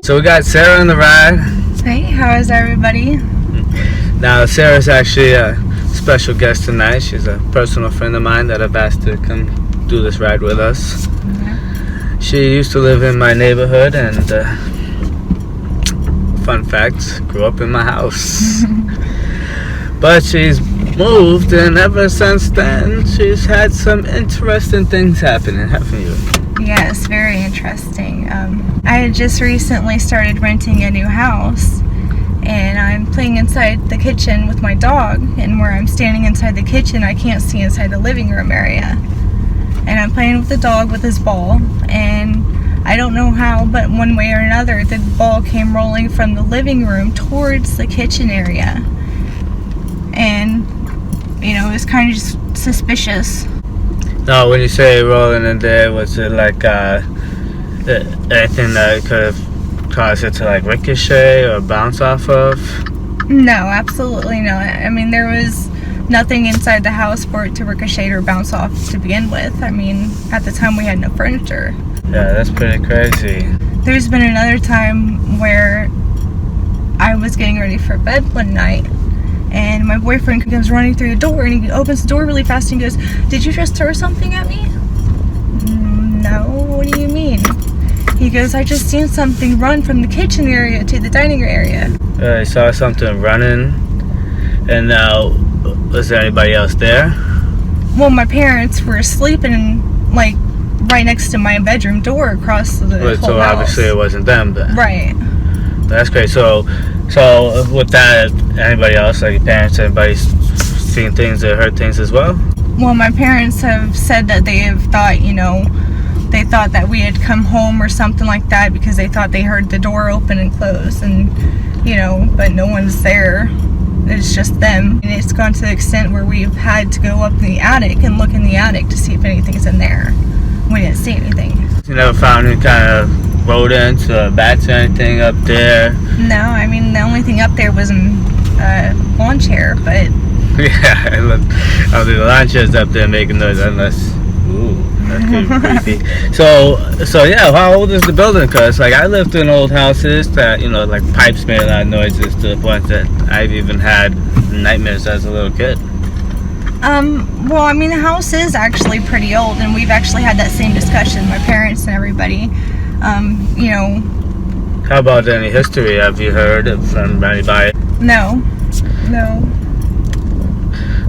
So we got Sarah on the ride. Hey, how is everybody? Now Sarah's actually a special guest tonight. She's a personal friend of mine that I've asked to come do this ride with us. Yeah. She used to live in my neighborhood and fun fact, grew up in my house. But she's moved, and ever since then she's had some interesting things happening, haven't you? Yes, very interesting. I had just recently started renting a new house, and I'm playing inside the kitchen with my dog, and where I'm standing inside the kitchen I can't see inside the living room area. And I'm playing with the dog with his ball, and I don't know how, but one way or another the ball came rolling from the living room towards the kitchen area. And, you know, it was kind of just suspicious. No, when you say rolling in there, was it like anything that could have caused it to like ricochet or bounce off of? No, absolutely not. I mean, there was nothing inside the house for it to ricochet or bounce off to begin with. I mean, at the time we had no furniture. Yeah, that's pretty crazy. There's been another time where I was getting ready for bed one night, and my boyfriend comes running through the door, and he opens the door really fast and goes, "Did you just throw something at me?" No, what do you mean? He goes, "I just seen something run from the kitchen area to the dining area." I saw something running, and was there anybody else there? Well, my parents were sleeping, like, right next to my bedroom door across the whole So house. obviously it wasn't them then. Right. That's great. So with that, anybody else, like your parents, anybody seen things or heard things as well? Well, my parents have said that they have thought, you know, they thought that we had come home or something like that because they thought they heard the door open and close, and, you know, but no one's there. It's just them. And it's gone to the extent where we've had to go up in the attic and look in the attic to see if anything's in there. We didn't see anything. You never found any kind of rodents or bats or anything up there? No, I mean, the only thing up there was a lawn chair, but... Yeah, the lawn chair's up there making noise unless... Ooh, that could be creepy. So yeah, how old is the building? Because, like, I lived in old houses that, you know, like, pipes made a lot of noises to the point that I've even had nightmares as a little kid. Well, I mean, the house is actually pretty old, and we've actually had that same discussion, my parents and everybody. You know... How about any history? Have you heard from anybody? No.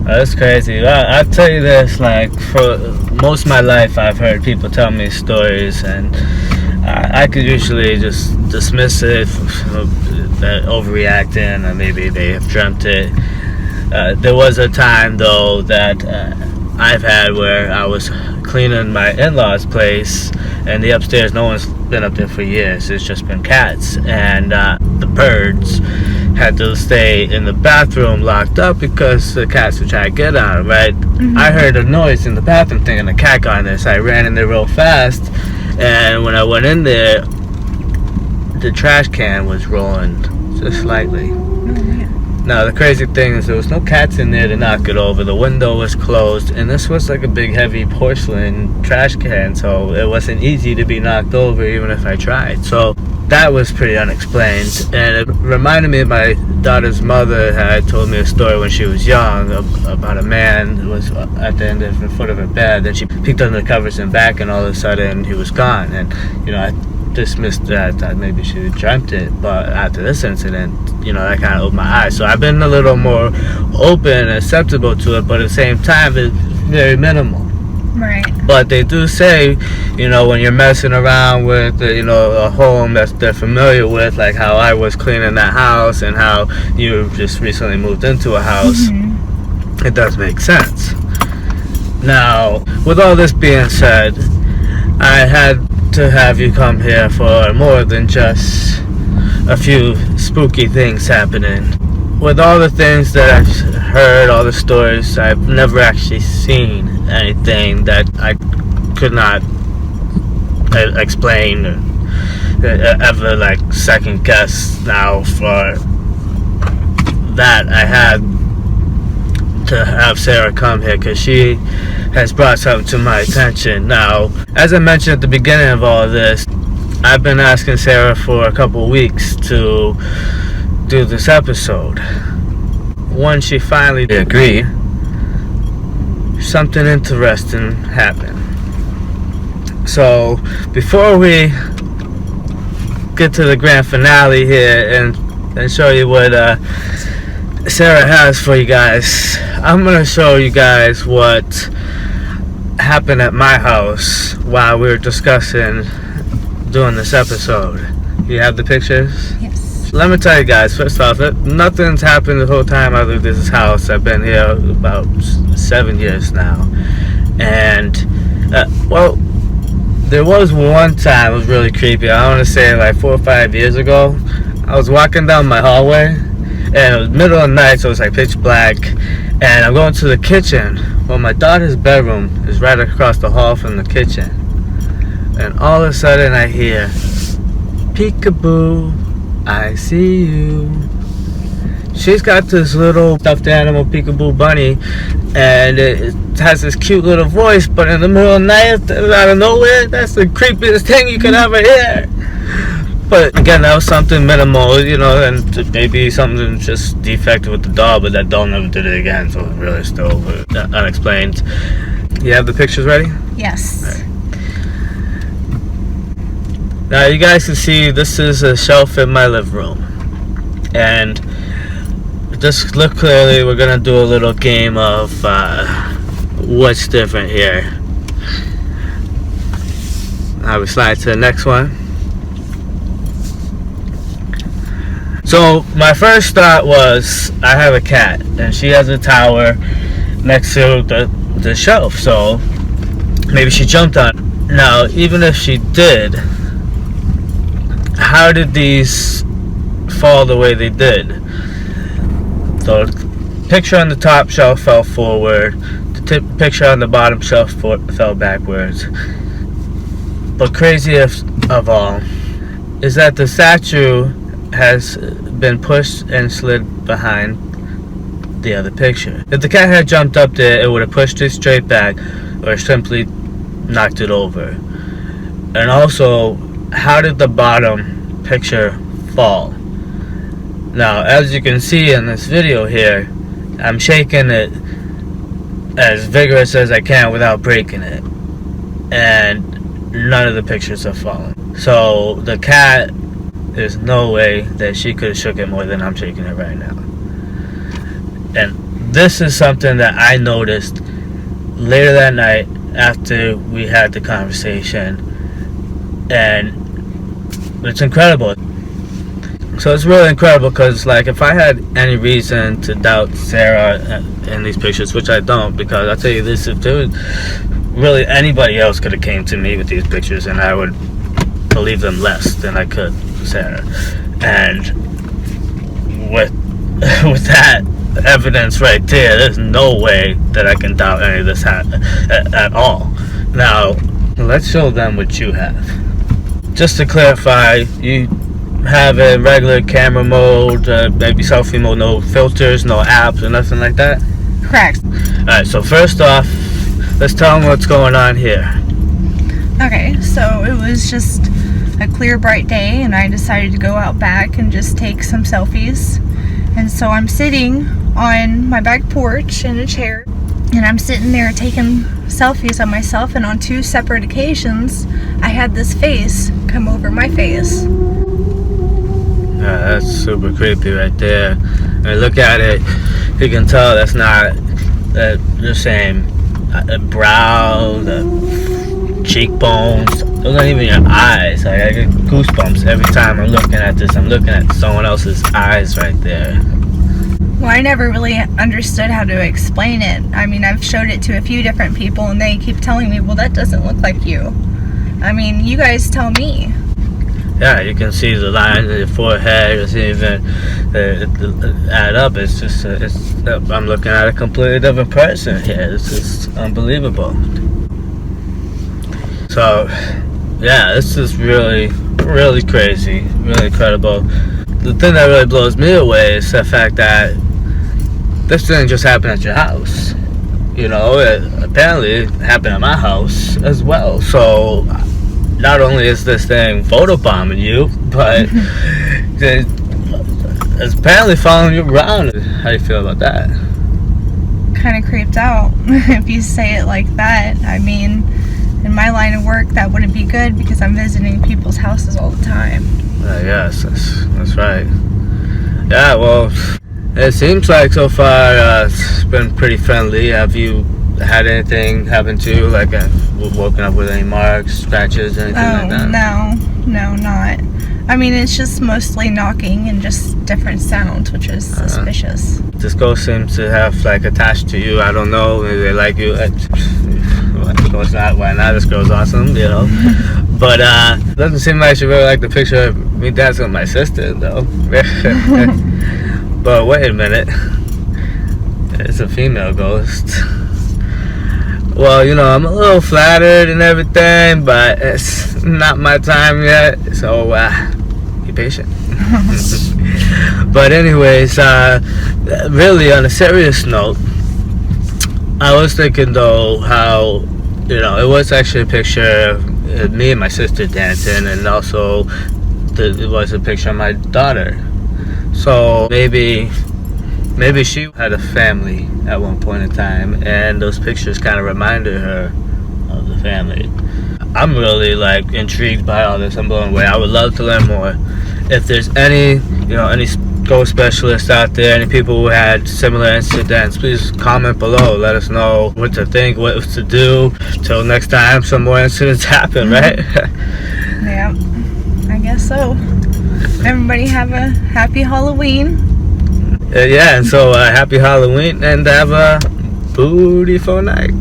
That's crazy. Well, I'll tell you this, like, for most of my life I've heard people tell me stories, and I could usually just dismiss it, that overreacting, or maybe they have dreamt it. There was a time, though, that I've had where I was cleaning my in-laws' place, and the upstairs, no one's been up there for years. It's just been cats, and the birds had to stay in the bathroom locked up because the cats would try to get on them, right? Mm-hmm. I heard a noise in the bathroom thinking a cat got in there, so I ran in there real fast, and when I went in there, the trash can was rolling just slightly. Now, the crazy thing is there was no cats in there to knock it over. The window was closed, and this was like a big, heavy porcelain trash can, so it wasn't easy to be knocked over even if I tried. So that was pretty unexplained, and it reminded me of my daughter's mother had told me a story when she was young about a man who was at the end of the foot of her bed, and she peeked under the covers and back, and all of a sudden he was gone. And, you know, I dismissed that, thought maybe she had dreamt it, but after this incident, you know, that kind of opened my eyes. So I've been a little more open and acceptable to it, but at the same time it's very minimal. Right. But they do say, you know, when you're messing around with, you know, a home that they're familiar with, like how I was cleaning that house and how you just recently moved into a house, mm-hmm. It does make sense. Now, with all this being said, I had to have you come here for more than just a few spooky things happening. With all the things that I've heard, all the stories, I've never actually seen anything that I could not explain or ever, like, second guess. Now, for that, I had to have Sarah come here because she has brought something to my attention. Now, as I mentioned at the beginning of all of this, I I've been asking Sarah for a couple weeks to do this episode. Once she finally agreed, something interesting happened. So before we get to the grand finale here and show you what Sarah has for you guys, I'm gonna show you guys what happened at my house while we were discussing doing this episode. You have the pictures? Yes. Let me tell you guys, first off, nothing's happened the whole time I lived in this house. I've been here about 7 years now. And, well, there was one time it was really creepy. I want to say like 4 or 5 years ago. I was walking down my hallway, and it was middle of the night, so it was like pitch black. And I'm going to the kitchen. Well, my daughter's bedroom is right across the hall from the kitchen. And all of a sudden I hear, "Peekaboo, I see you." She's got this little stuffed animal peekaboo bunny, and it has this cute little voice, but in the middle of the night, out of nowhere, that's the creepiest thing you could ever hear. But again, that was something minimal, you know, and maybe something just defective with the doll, but that doll never did it again, so it really still unexplained. You have the pictures ready? Yes. All right. Now you guys can see this is a shelf in my living room, and just look clearly, we're gonna do a little game of what's different here. Now we slide to the next one. So my first thought was, I have a cat and she has a tower next to the shelf, so maybe she jumped on it. Now even if she did, how did these fall the way they did? So the picture on the top shelf fell forward, the picture on the bottom shelf fell backwards. But craziest of all is that the statue has been pushed and slid behind the other picture. If the cat had jumped up there, it would have pushed it straight back or simply knocked it over. And also, how did the bottom picture fall? Now, as you can see in this video here, I'm shaking it as vigorous as I can without breaking it, and none of the pictures have fallen. So the cat, there's no way that she could have shook it more than I'm shaking it right now. And this is something that I noticed later that night after we had the conversation, and it's incredible. So it's really incredible because, like, if I had any reason to doubt Sarah in these pictures, which I don't, because I'll tell you this, if there was really anybody else could have came to me with these pictures and I would believe them less than I could Sarah. And with that evidence right there, there's no way that I can doubt any of this at all. Now, let's show them what you have. Just to clarify, you have a regular camera mode, maybe selfie mode, no filters, no apps, or nothing like that? Correct. Alright, so first off, let's tell them what's going on here. Okay, so it was just a clear, bright day, and I decided to go out back and just take some selfies. And so I'm sitting on my back porch in a chair, and I'm sitting there taking selfies of myself, and on 2 separate occasions, I had this face come over my face. That's super creepy right there. And look at it, you can tell that's not the same brow, the cheekbones, those aren't even your eyes. Like, I get goosebumps every time I'm looking at this. I'm looking at someone else's eyes right there. Well, I never really understood how to explain it. I mean, I've showed it to a few different people, and they keep telling me, well, that doesn't look like you. I mean, you guys tell me. Yeah, you can see the lines in your forehead. You see even add up. It's just, I'm looking at a completely different person here. This is unbelievable. So, yeah, this is really, really crazy, really incredible. The thing that really blows me away is the fact that this didn't just happen at your house. You know, it apparently happened at my house as well. So, not only is this thing photobombing you, but it's apparently following you around. How do you feel about that? Kind of creeped out if you say it like that. I mean, in my line of work, that wouldn't be good because I'm visiting people's houses all the time. Yes, that's right. Yeah, well, it seems like so far it's been pretty friendly. Have you had anything happen to you, like woken up with any marks, scratches, anything like that? No, not. I mean, it's just mostly knocking and just different sounds, which is suspicious. This ghost seems to have like attached to you. I don't know. Maybe they like you. Of course not. Why not? This girl's awesome, you know. But doesn't seem like she really liked the picture of me dancing with my sister, though. But wait a minute. It's a female ghost. Well, you know, I'm a little flattered and everything, but it's not my time yet, so be patient. But anyways, really on a serious note, I was thinking though how, you know, it was actually a picture of me and my sister dancing, and also it was a picture of my daughter. So maybe she had a family at one point in time, and those pictures kind of reminded her of the family. I'm really like intrigued by all this. I'm blown away. I would love to learn more. If there's any ghost specialists out there, any people who had similar incidents, please comment below. Let us know what to think, what to do. Till next time some more incidents happen, right? Yeah, I guess so. Everybody have a happy Halloween. Yeah, and so happy Halloween, and have a beautiful night.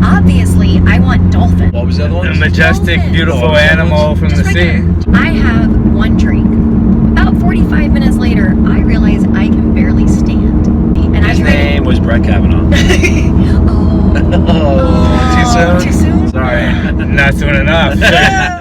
Obviously, I want dolphin. What was the other one? A majestic, Dolphins. beautiful animal from the Just right sea. there. I have one drink. About 45 minutes later, I realize I can barely stand. And His name was Brett Kavanaugh. Oh. Oh, too soon? Too soon? Sorry. Not soon enough.